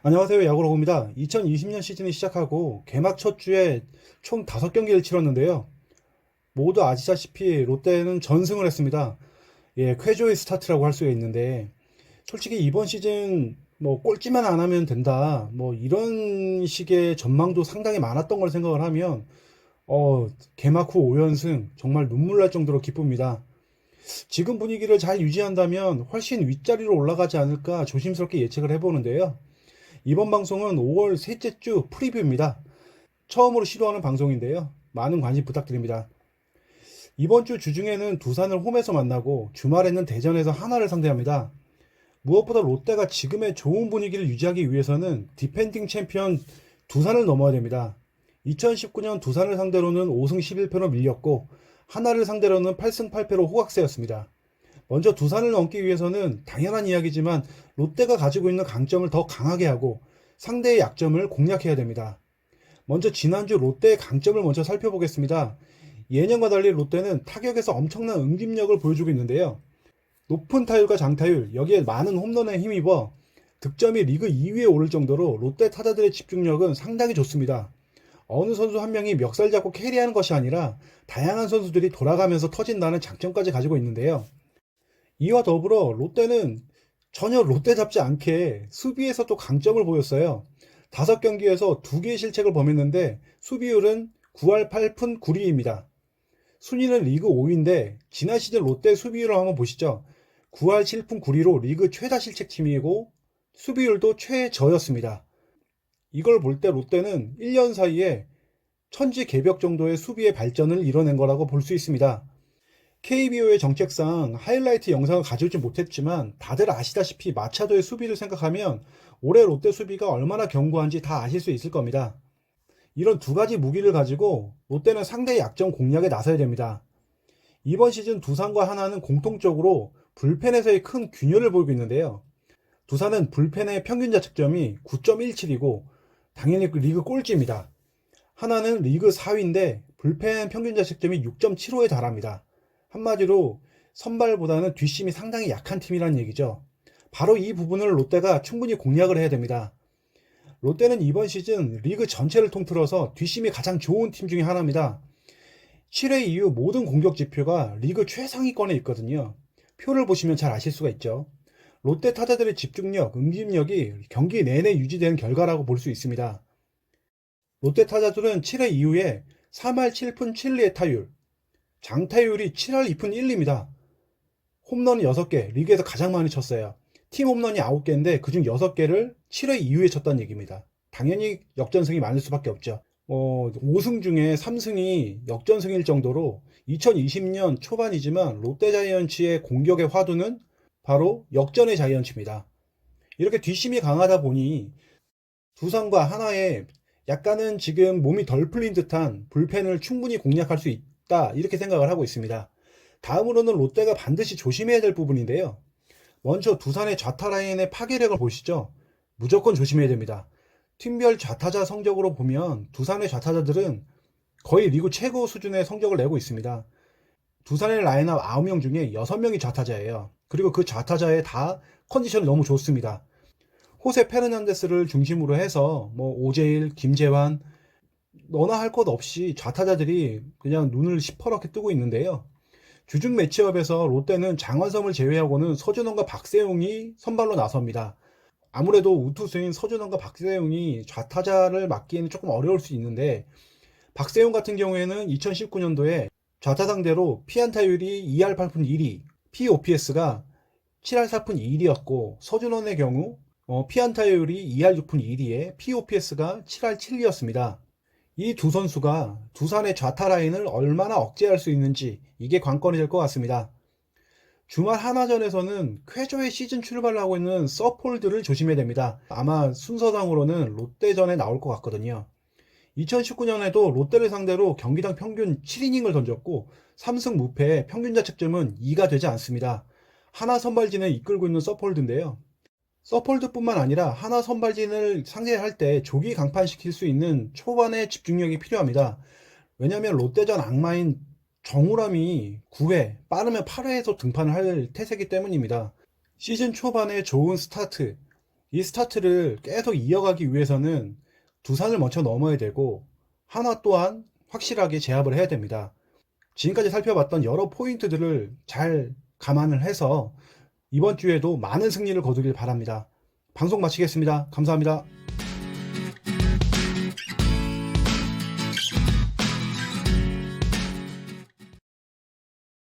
안녕하세요. 야구로고입니다. 2020년 시즌이 시작하고 개막 첫 주에 총 5경기를 치렀는데요. 모두 아시다시피 롯데는 전승을 했습니다. 예, 쾌조의 스타트라고 할 수가 있는데 솔직히 이번 시즌 뭐 꼴찌만 안 하면 된다. 뭐 이런 식의 전망도 상당히 많았던 걸 생각을 하면 개막 후 5연승 정말 눈물 날 정도로 기쁩니다. 지금 분위기를 잘 유지한다면 훨씬 윗자리로 올라가지 않을까 조심스럽게 예측을 해보는데요. 이번 방송은 5월 셋째 주 프리뷰입니다. 처음으로 시도하는 방송인데요. 많은 관심 부탁드립니다. 이번 주 주중에는 두산을 홈에서 만나고 주말에는 대전에서 하나를 상대합니다. 무엇보다 롯데가 지금의 좋은 분위기를 유지하기 위해서는 디펜딩 챔피언 두산을 넘어야 됩니다. 2019년 두산을 상대로는 5승 11패로 밀렸고 하나를 상대로는 8승 8패로 호각세였습니다. 먼저 두산을 넘기 위해서는 당연한 이야기지만 롯데가 가지고 있는 강점을 더 강하게 하고 상대의 약점을 공략해야 됩니다. 먼저 지난주 롯데의 강점을 먼저 살펴보겠습니다. 예년과 달리 롯데는 타격에서 엄청난 응집력을 보여주고 있는데요. 높은 타율과 장타율, 여기에 많은 홈런에 힘입어 득점이 리그 2위에 오를 정도로 롯데 타자들의 집중력은 상당히 좋습니다. 어느 선수 한 명이 멱살 잡고 캐리하는 것이 아니라 다양한 선수들이 돌아가면서 터진다는 장점까지 가지고 있는데요. 이와 더불어 롯데는 전혀 롯데답지 않게 수비에서 또 강점을 보였어요. 5경기에서 2개의 실책을 범했는데 수비율은 9할 8푼 9리입니다. 순위는 리그 5위인데 지난 시즌 롯데 수비율을 한번 보시죠. 9할 7푼 9리로 리그 최다 실책팀이고 수비율도 최저였습니다. 이걸 볼 때 롯데는 1년 사이에 천지개벽 정도의 수비의 발전을 이뤄낸 거라고 볼 수 있습니다. KBO의 정책상 하이라이트 영상을 가져오지 못했지만 다들 아시다시피 마차도의 수비를 생각하면 올해 롯데 수비가 얼마나 견고한지 다 아실 수 있을 겁니다. 이런 두 가지 무기를 가지고 롯데는 상대의 약점 공략에 나서야 됩니다. 이번 시즌 두산과 하나는 공통적으로 불펜에서의 큰 균열을 보이고 있는데요. 두산은 불펜의 평균 자책점이 9.17이고 당연히 리그 꼴찌입니다. 하나는 리그 4위인데 불펜 평균 자책점이 6.75에 달합니다. 한마디로 선발보다는 뒷심이 상당히 약한 팀이라는 얘기죠. 바로 이 부분을 롯데가 충분히 공략을 해야 됩니다. 롯데는 이번 시즌 리그 전체를 통틀어서 뒷심이 가장 좋은 팀 중에 하나입니다. 7회 이후 모든 공격 지표가 리그 최상위권에 있거든요. 표를 보시면 잘 아실 수가 있죠. 롯데 타자들의 집중력, 응집력이 경기 내내 유지되는 결과라고 볼 수 있습니다. 롯데 타자들은 7회 이후에 3할 7푼 7리의 타율, 장타율이 7할 2푼 1리입니다. 홈런은 6개, 리그에서 가장 많이 쳤어요. 팀 홈런이 9개인데 그중 6개를 7회 이후에 쳤다는 얘기입니다. 당연히 역전승이 많을 수밖에 없죠. 5승 중에 3승이 역전승일 정도로 2020년 초반이지만 롯데자이언츠의 공격의 화두는 바로 역전의 자이언츠입니다. 이렇게 뒷심이 강하다 보니 두산과 하나의 약간은 지금 몸이 덜 풀린 듯한 불펜을 충분히 공략할 수 있다, 이렇게 생각을 하고 있습니다. 다음으로는 롯데가 반드시 조심해야 될 부분인데요. 먼저 두산의 좌타 라인의 파괴력을 보시죠. 무조건 조심해야 됩니다. 팀별 좌타자 성적으로 보면 두산의 좌타자들은 거의 리그 최고 수준의 성적을 내고 있습니다. 두산의 라인업 9명 중에 6명이 좌타자예요. 그리고 그 좌타자의 다 컨디션이 너무 좋습니다. 호세 페르난데스를 중심으로 해서 뭐 오제일, 김재환, 너나 할 것 없이 좌타자들이 그냥 눈을 시퍼렇게 뜨고 있는데요. 주중 매치업에서 롯데는 장원섬을 제외하고는 서준원과 박세웅이 선발로 나섭니다. 아무래도 우투수인 서준원과 박세웅이 좌타자를 맡기에는 조금 어려울 수 있는데 박세웅 같은 경우에는 2019년도에 좌타 상대로 피안타율이 2할 8푼 1리, POPS가 7할 4푼 2리였고 서준원의 경우 피안타율이 2할 6푼 2리에 POPS가 7할 7리였습니다. 이 두 선수가 두산의 좌타 라인을 얼마나 억제할 수 있는지 이게 관건이 될 것 같습니다. 주말 하나전에서는 쾌조의 시즌 출발을 하고 있는 서폴드를 조심해야 됩니다. 아마 순서상으로는 롯데전에 나올 것 같거든요. 2019년에도 롯데를 상대로 경기당 평균 7이닝을 던졌고 3승 무패에 평균 자책점은 2가 되지 않습니다. 하나 선발진을 이끌고 있는 서폴드인데요. 서폴드뿐만 아니라 하나 선발진을 상대할 때 조기 강판시킬 수 있는 초반의 집중력이 필요합니다. 왜냐하면 롯데전 악마인 정우람이 9회, 빠르면 8회에서 등판을 할 태세이기 때문입니다. 시즌 초반에 좋은 스타트, 이 스타트를 계속 이어가기 위해서는 두산을 먼저 넘어야 되고 하나 또한 확실하게 제압을 해야 됩니다. 지금까지 살펴봤던 여러 포인트들을 잘 감안을 해서 이번 주에도 많은 승리를 거두길 바랍니다. 방송 마치겠습니다. 감사합니다.